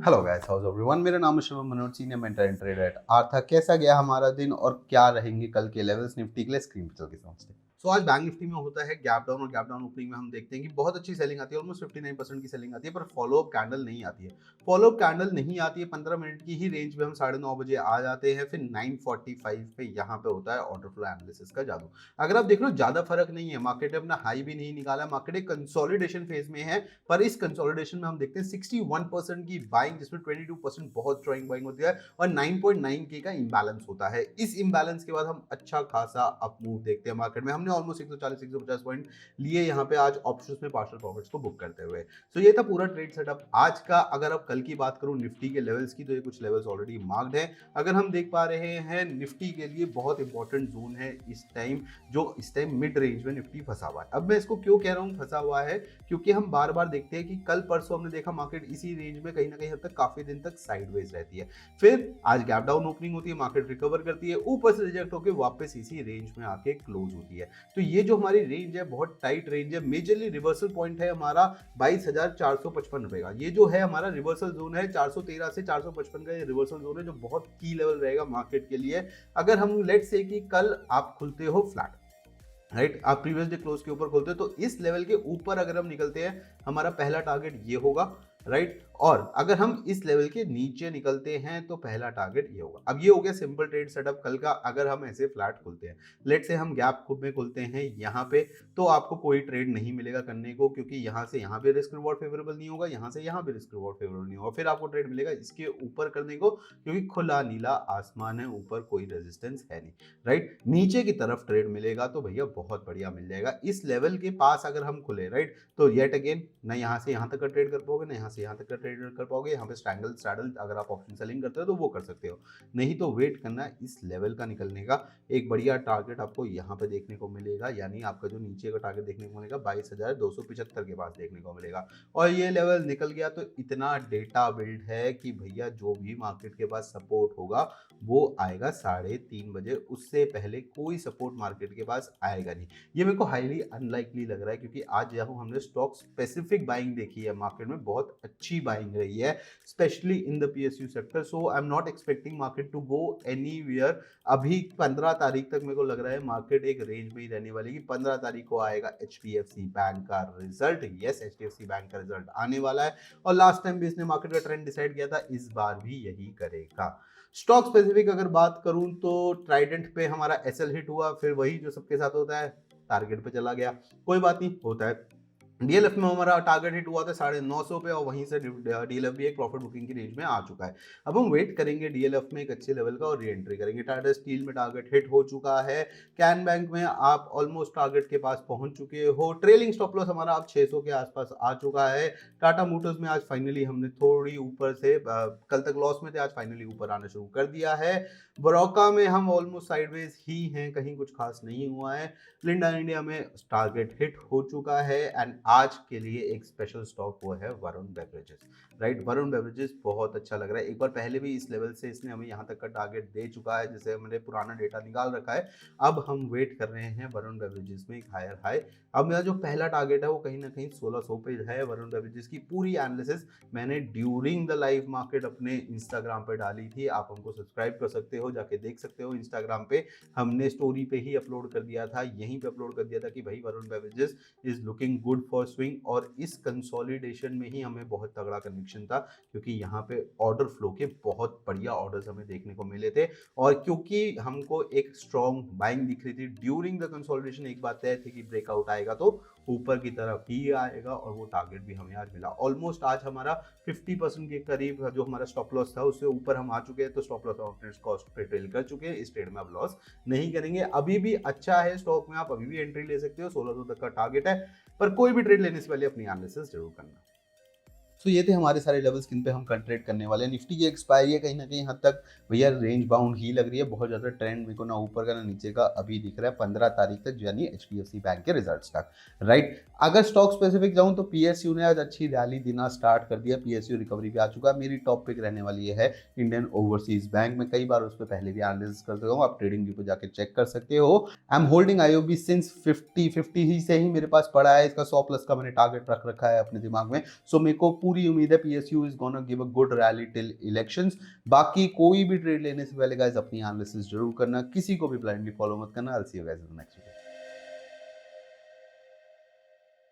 Hello guys, house everyone. मेरा नाम है Shivam Manoj, senior mentor and trader at Artha. कैसा गया हमारा दिन और क्या रहेंगे कल के लेवल्स निफ्टी के लिए, स्क्रीन पे चल के समझते हैं। आज बैंक निफ्टी में होता है गैप डाउन, और गैप डाउन ओपनिंग में हम देखते हैं कि बहुत अच्छी सेलिंग आती है, ऑलमोस्ट 59% की सेलिंग आती है, पर फॉलो अप कैंडल नहीं आती है। फॉलो अप कैंडल नहीं आती है, 15 मिनट की ही रेंज में हम 9:30 बजे आ जाते हैं, फिर 9:45 पे यहाँ पे होता है ऑर्डर फ्लो एनालिसिस का जादू। अगर आप देख लो ज्यादा फर्क नहीं है, मार्केट ने अपना हाई भी नहीं निकाला, मार्केट एक कंसोलिडेशन फेज में है, पर इस कंसोलिडेशन में हम देखते हैं 61% की बाइंग, जिसमें 22% बहुत स्ट्रॉन्ग बाइंग होती है और 9.9 के का इंबैलेंस होता है। इस इंबैलेंस के बाद हम अच्छा खासा अप मूव देखते हैं मार्केट में। हमने ऑलमोस्ट 140 150 पॉइंट लिए यहाँ पे आज ऑप्शंस में पार्शियल प्रॉफिट्स को बुक करते हुए। सो ये था पूरा ट्रेड सेटअप आज का। अगर अब कल की बात करूं निफ्टी के लेवल्स की, तो ये कुछ लेवल्स ऑलरेडी मार्क्ड है। अगर हम देख पा रहे हैं निफ्टी के लिए बहुत इंपॉर्टेंट जोन है इस टाइम, जो इस टाइम मिड रेंज में निफ्टी फंसा हुआ है। अब मैं इसको क्यों कह रहा हूँ फंसा हुआ है, क्योंकि हम बार बार देखते हैं कि कल परसों हमने देखा मार्केट इसी रेंज में कहीं ना कहीं हद तक काफी दिन तक साइडवेज रहती है, फिर आज गैप डाउन ओपनिंग होती है, मार्केट रिकवर करती है, ऊपर से रिजेक्ट होकर वापस इसी रेंज में आके क्लोज होती है। तो ये जो हमारी रेंज है बहुत टाइट रेंज है। मेजरली रिवर्सल पॉइंट है हमारा 22,455 रुपए का। ये जो है हमारा रिवर्सल जोन है 413 से 455 का, ये रिवर्सल जोन है जो बहुत की लेवल रहेगा मार्केट के लिए। अगर हम लेट्स से कि कल आप खुलते हो फ्लैट, राइट, आप प्रीवियस डे क्लोज के ऊपर खोलते हो, तो इस लेवल के ऊपर अगर हम निकलते हैं, हमारा पहला टारगेट ये होगा, राइट। और अगर हम इस लेवल के नीचे निकलते हैं तो पहला टारगेट ये होगा। अब ये हो गया सिंपल ट्रेड सेटअप कल का। अगर हम ऐसे फ्लैट खुलते हैं, लेट से हम गैप खुद में खुलते हैं यहाँ पे, तो आपको कोई ट्रेड नहीं मिलेगा करने को, क्योंकि यहाँ से यहाँ पे रिस्क रिवॉर्ड फेवरेबल नहीं होगा, यहाँ से यहाँ पे रिस्क रिवॉर्ड फेवरेबल नहीं होगा। फिर आपको ट्रेड मिलेगा इसके ऊपर करने को, क्योंकि खुला नीला आसमान है, ऊपर कोई रेजिस्टेंस है नहीं, राइट। नीचे की तरफ ट्रेड मिलेगा तो भैया बहुत बढ़िया मिल जाएगा। इस लेवल के पास अगर हम खुले, राइट, तो येट अगेन ना यहाँ से यहाँ तक का ट्रेड कर पाओगे, ना यहाँ से यहाँ तक का ट्रेड कर पाओगे। यहाँ पे स्ट्रैंगल सैडल अगर आप ऑप्शन सेलिंग करते हो तो वो कर सकते हो, नहीं तो वेट करना इस लेवल का निकलने का। एक बढ़िया टारगेट आपको यहाँ पे देखने को मिलेगा, यानी आपका जो नीचे का टारगेट देखने को मिलेगा 22,275 के पास देखने को मिलेगा। और ये लेवल निकल गया तो इतना डेटा बिल्ड है कि भैया जो भी मार्केट के पास सपोर्ट होगा वो आएगा 3:30 बजे, उससे पहले कोई सपोर्ट मार्केट के पास आएगा नहीं। ये मेरे को हाईली अनलाइकली लग रहा है, क्योंकि आज जब हमने स्टॉक स्पेसिफिक बाइंग देखी है मार्केट में, बहुत अच्छी बाइंग रही है, specially in the PSU sector. So I am not expecting market to go anywhere. अभी 15 तारीख तक मेरे को लग रहा है मार्केट एक रेंज में ही रहने वाली, कि 15 तारीख को आएगा एचडीएफसी बैंक का रिजल्ट। यस, एचडीएफसी बैंक का रिजल्ट आने वाला है, और लास्ट टाइम भी इसने मार्केट का ट्रेंड डिसाइड किया था, इस बार भी यही करेगा। स्टॉक स्पेसिफिक अगर बात करूं तो ट्राइडेंट पे हमारा एसएल हिट हुआ, फिर वही जो सबके साथ होता है, टारगेट पे चला गया, कोई बात नहीं, होता है। डीएलएफ में हमारा टारगेट हिट हुआ था 950 पे, और वहीं से डीएलएफ भी एक प्रॉफिट बुकिंग की रेंज में आ चुका है। अब हम वेट करेंगे डीएलएफ में एक अच्छे लेवल का और री एंट्री करेंगे। टाटा स्टील में टारगेट हिट हो चुका है, कैन बैंक में आप ऑलमोस्ट टारगेट के पास पहुंच चुके हो, ट्रेलिंग स्टॉप लॉस हमारा अब 600 के आसपास आ चुका है। टाटा मोटर्स में आज फाइनली हमने थोड़ी ऊपर से, कल तक लॉस में थे, आज फाइनली ऊपर आना शुरू कर दिया है। बरोका में हम ऑलमोस्ट साइडवेज ही हैं, कहीं कुछ खास नहीं हुआ है। लिंडा इंडिया में टारगेट हिट हो चुका है, एंड आज के लिए एक स्पेशल स्टॉक वो है Varun beverages, right. Varun beverages बहुत अच्छा लग रहा है। एक बार पहले भी इस लेवल से इसने हमें यहाँ तक का टारगेट दे चुका है, जिसे हमने पुराना डेटा निकाल रखा है। अब हम वेट कर रहे हैं वरुण बेवरेजेस में एक हायर हाई। अब मेरा जो पहला टारगेट है वो कहीं ना कहीं 1600 पे है। वरुण बेवरेजेस की पूरी एनालिसिस मैंने ड्यूरिंग द लाइव मार्केट अपने इंस्टाग्राम पे डाली थी, आप हमको सब्सक्राइब कर सकते हो, जाके देख सकते हो। इंस्टाग्राम पे हमने स्टोरी पे ही अपलोड कर दिया था, यहीं पे अपलोड कर दिया था कि भाई Varun beverages is looking good for swing, और इस कंसोलिडेशन में ही हमें बहुत तगड़ा कन्विक्शन था, क्योंकि यहाँ पे ऑर्डर फ्लो के बहुत बढ़िया ऑर्डर्स हमें देखने को मिले थे, और क्योंकि हमको एक स्ट्रॉन्ग बाइंग दिख रही थी ड्यूरिंग द कंसोलिडेशन। एक बात तय थी कि ब्रेकआउट आएगा तो ऊपर की तरफ ही आएगा, और वो टारगेट भी हमें आज मिला। ऑलमोस्ट आज हमारा 50% के करीब जो हमारा स्टॉप लॉस था उससे ऊपर हम आ चुके हैं, तो स्टॉप लॉस ऑप्शंस कॉस्ट पे ट्रेल कर चुके हैं। इस ट्रेड में अब लॉस नहीं करेंगे। अभी भी अच्छा है स्टॉक में, आप अभी भी एंट्री ले सकते हो, 1600 तक का टारगेट है, पर कोई भी ट्रेड लेने से पहले अपनी एनालिसिस जरूर करना। तो ये थे हमारे सारे लेवल्स किन पे हम कंट्रेट करने वाले हैं। निफ्टी की एक्सपायरी है कहीं ना कहीं हद तक भैया रेंज बाउंड ही लग रही है, बहुत ज़्यादा ट्रेंड मेरे को ना ऊपर का ना नीचे का अभी दिख रहा है 15 तारीख तक, यानी एचडीएफसी बैंक के रिजल्ट्स तक, राइट। अगर स्टॉक स्पेसिफिक जाऊं तो पीएसयू ने आज अच्छी रैली देना स्टार्ट कर दिया, पीएसयू रिकवरी पे आ चुका है। मेरी टॉप पिक रहने वाली है इंडियन ओवरसीज बैंक। में कई बार उस पर पहले भी एनालिसिस कर चुका हूँ, आप ट्रेडिंग व्यू पे जाकर चेक कर सकते हो। I am holding IOB since 50 ही से ही मेरे पास पड़ा है, इसका 100 प्लस का मैंने टारगेट रख रखा है अपने दिमाग में। सो मेरे को पूरी पूरी उम्मीद है PSU is gonna give a good rally till elections. बाकी कोई भी ट्रेड लेने से पहले गाइस अपनी एनालिसिस जरूर करना, किसी को भी ब्लाइंडली फॉलो मत करना। I will see you guys in the next video.